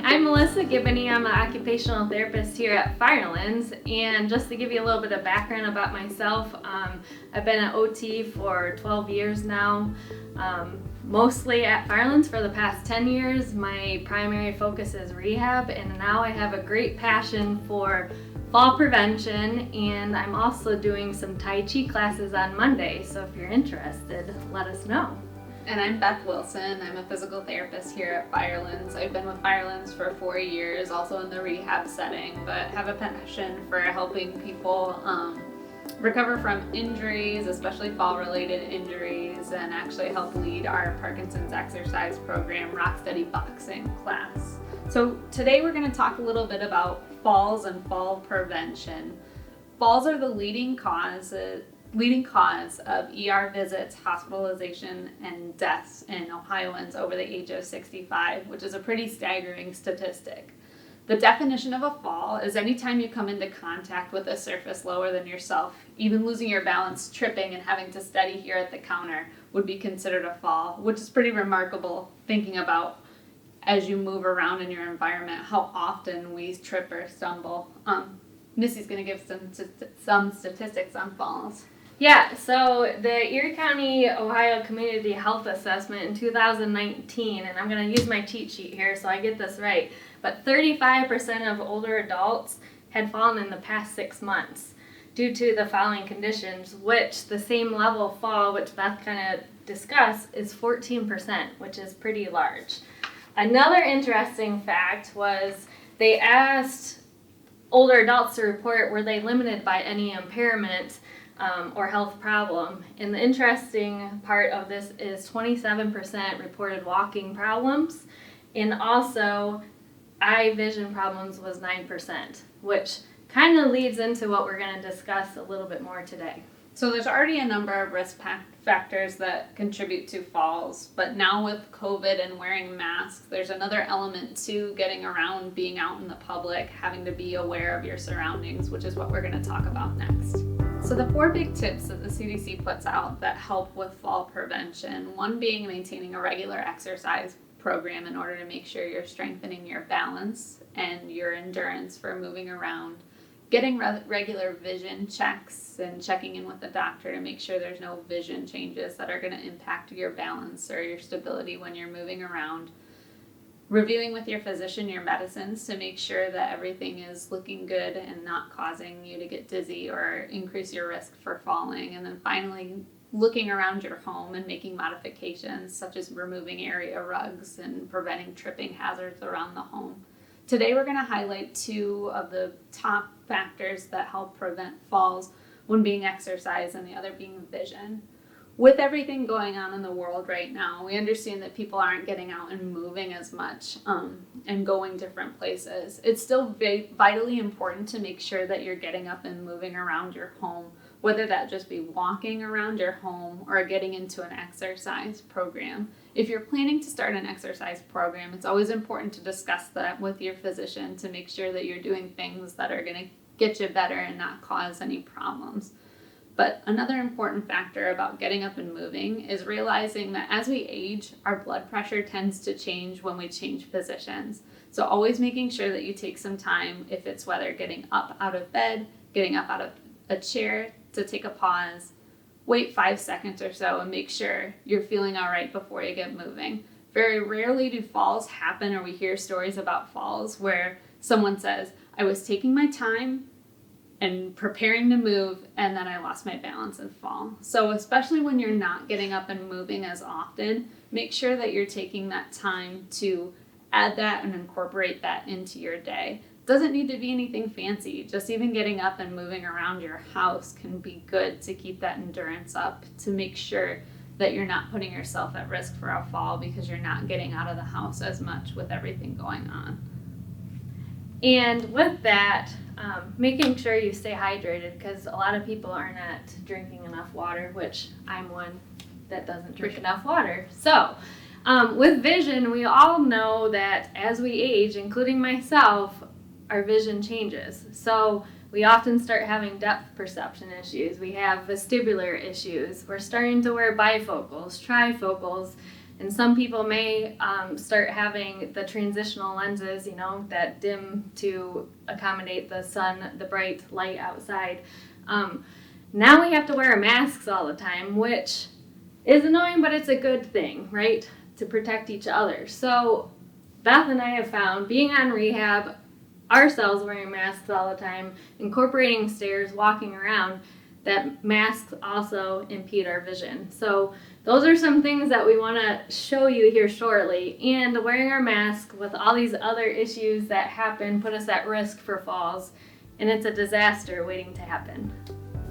I'm Melissa Gibney. I'm an occupational therapist here at Firelands, and just to give you a little bit of background about myself, I've been an OT for 12 years now, mostly at Firelands for the past 10 years. My primary focus is rehab, and now I have a great passion for fall prevention, and I'm also doing some Tai Chi classes on Monday, so if you're interested, let us know. And I'm Beth Wilson. I'm a physical therapist here at Firelands. I've been with Firelands for 4 years, also in the rehab setting, but have a passion for helping people recover from injuries, especially fall-related injuries, and actually help lead our Parkinson's exercise program, Rocksteady Boxing class. So today we're going to talk a little bit about falls and fall prevention. Falls are the leading cause of ER visits, hospitalization, and deaths in Ohioans over the age of 65, which is a pretty staggering statistic. The definition of a fall is anytime you come into contact with a surface lower than yourself. Even losing your balance, tripping, and having to steady here at the counter would be considered a fall, which is pretty remarkable thinking about as you move around in your environment, how often we trip or stumble. Missy's going to give some statistics on falls. Yeah, so the Erie County, Ohio Community Health Assessment in 2019, and I'm going to use my cheat sheet here so I get this right, but 35% of older adults had fallen in the past 6 months due to the following conditions, which the same level of fall, which Beth kind of discussed, is 14%, which is pretty large. Another interesting fact was they asked older adults to report were they limited by any impairment or health problem. And the interesting part of this is 27% reported walking problems, and also eye vision problems was 9%, which kind of leads into what we're going to discuss a little bit more today. So there's already a number of risk factors that contribute to falls, but now with COVID and wearing masks, there's another element to getting around, being out in the public, having to be aware of your surroundings, which is what we're going to talk about next. So the 4 big tips that the CDC puts out that help with fall prevention, one being maintaining a regular exercise program in order to make sure you're strengthening your balance and your endurance for moving around, getting regular vision checks and checking in with the doctor to make sure there's no vision changes that are going to impact your balance or your stability when you're moving around, reviewing with your physician your medicines to make sure that everything is looking good and not causing you to get dizzy or increase your risk for falling, and then finally looking around your home and making modifications such as removing area rugs and preventing tripping hazards around the home. Today we're going to highlight 2 of the top factors that help prevent falls, one being exercise and the other being vision. With everything going on in the world right now, we understand that people aren't getting out and moving as much and going different places. It's still vitally important to make sure that you're getting up and moving around your home, whether that just be walking around your home or getting into an exercise program. If you're planning to start an exercise program, it's always important to discuss that with your physician to make sure that you're doing things that are going to get you better and not cause any problems. But another important factor about getting up and moving is realizing that as we age, our blood pressure tends to change when we change positions. So always making sure that you take some time, if it's whether getting up out of bed, getting up out of a chair, to take a pause, wait 5 seconds or so and make sure you're feeling all right before you get moving. Very rarely do falls happen, or we hear stories about falls where someone says, I was taking my time and preparing to move, and then I lost my balance and fall. So especially when you're not getting up and moving as often, make sure that you're taking that time to add that and incorporate that into your day. Doesn't need to be anything fancy. Just even getting up and moving around your house can be good to keep that endurance up, to make sure that you're not putting yourself at risk for a fall because you're not getting out of the house as much with everything going on. And with that, making sure you stay hydrated, because a lot of people are not drinking enough water, which I'm one that doesn't drink enough water. So with vision, we all know that as we age, including myself, our vision changes. So we often start having depth perception issues. We have vestibular issues. We're starting to wear bifocals, trifocals, And some people may start having the transitional lenses, that dim to accommodate the sun, the bright light outside. Now we have to wear masks all the time, which is annoying, but it's a good thing, right? To protect each other. So Beth and I have found being on rehab, ourselves wearing masks all the time, incorporating stairs, walking around, that masks also impede our vision. So those are some things that we want to show you here shortly. And wearing our mask with all these other issues that happen put us at risk for falls, and it's a disaster waiting to happen.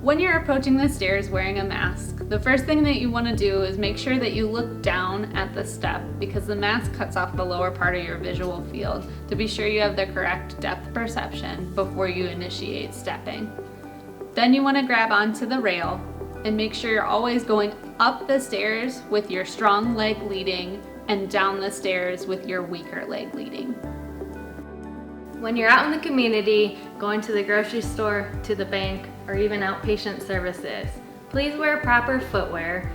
When you're approaching the stairs wearing a mask, the first thing that you want to do is make sure that you look down at the step, because the mask cuts off the lower part of your visual field to be sure you have the correct depth perception before you initiate stepping. Then you want to grab onto the rail and make sure you're always going up the stairs with your strong leg leading and down the stairs with your weaker leg leading. When you're out in the community, going to the grocery store, to the bank, or even outpatient services, please wear proper footwear,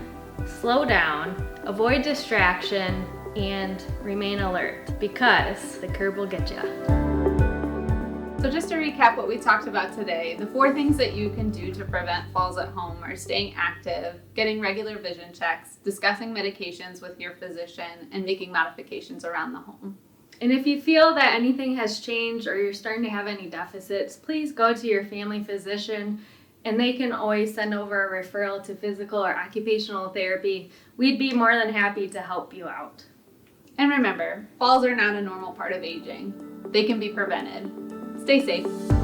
slow down, avoid distraction, and remain alert, because the curb will get you. So just to recap what we talked about today, the 4 things that you can do to prevent falls at home are staying active, getting regular vision checks, discussing medications with your physician, and making modifications around the home. And if you feel that anything has changed or you're starting to have any deficits, please go to your family physician, and they can always send over a referral to physical or occupational therapy. We'd be more than happy to help you out. And remember, falls are not a normal part of aging. They can be prevented. Stay safe.